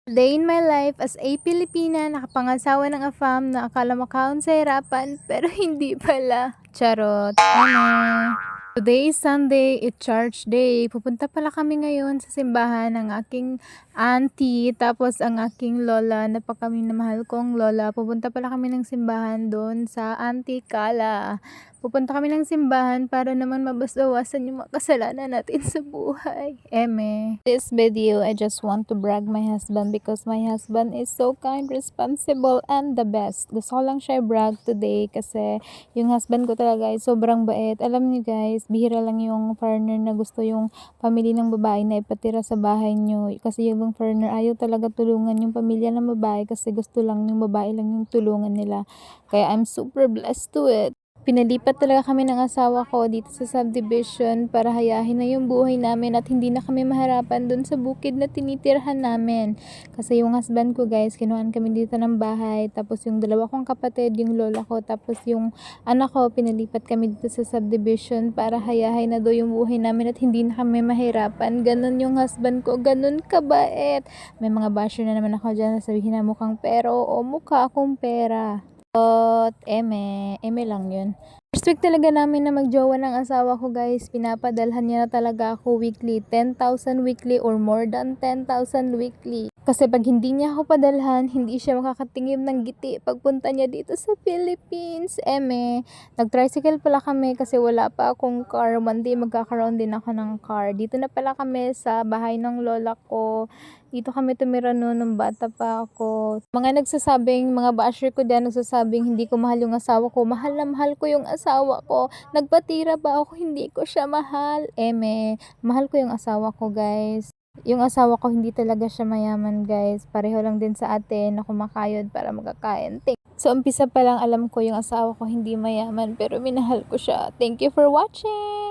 Day in my life as a Pilipina, nakapangasawa ng AFAM na akala makaon sa hirapan, pero hindi pala. Charot. Today is Sunday, it's church day. Pupunta pala kami ngayon sa simbahan ng aking auntie, tapos ang aking lola, napakaminamahal kong lola. Pupunta pala kami ng simbahan doon sa Auntie Kala. Pupunta kami ng simbahan para naman mabasawasan yung mga kasalanan natin sa buhay. This video, I just want to brag my husband because my husband is so kind, responsible, and the best. Gusto ko lang siya brag today kasi yung husband ko talaga ay sobrang bait. Alam niyo guys, bihira lang yung partner na gusto yung family ng babae na ipatira sa bahay niyo. Kasi yung partner ayaw talaga tulungan yung pamilya ng babae kasi gusto lang yung babae lang yung tulungan nila. Kaya I'm super blessed to it. Pinalipat talaga kami ng asawa ko dito sa subdivision para hayahin na yung buhay namin at hindi na kami maharapan dun sa bukid na tinitirhan namin. Kasi yung husband ko guys, kinuhaan kami dito ng bahay. Tapos yung dalawa kong kapatid, yung lola ko, tapos yung anak ko, pinalipat kami dito sa subdivision para hayahin na do yung buhay namin at hindi na kami mahirapan. Ganon yung husband ko, ganon kabait. May mga basher na naman ako dyan, sabihin na mukhang pero o mukha akong pera. Eme lang yun. First week talaga namin na magjowa ng asawa ko guys, pinapadalhan niya na talaga ako weekly, 10,000 weekly or more than 10,000 weekly. Kasi pag hindi niya ako padalhan, hindi siya makakatingin ng giti pagpunta niya dito sa Philippines. Nag-tricycle pala kami kasi wala pa akong car. One day magkakaroon din ako ng car. Dito na pala kami sa bahay ng lola ko. Dito kami tumira noon nung bata pa ako. Mga basher ko dyan nagsasabing hindi ko mahal yung asawa ko. Mahal na mahal ko yung asawa ko. Nagpatira ba ako, hindi ko siya mahal. Mahal ko yung asawa ko guys. Yung asawa ko hindi talaga siya mayaman guys. Pareho lang din sa atin na kumakayod para magkakain. So umpisa pa lang alam ko yung asawa ko hindi mayaman pero minahal ko siya. Thank you for watching!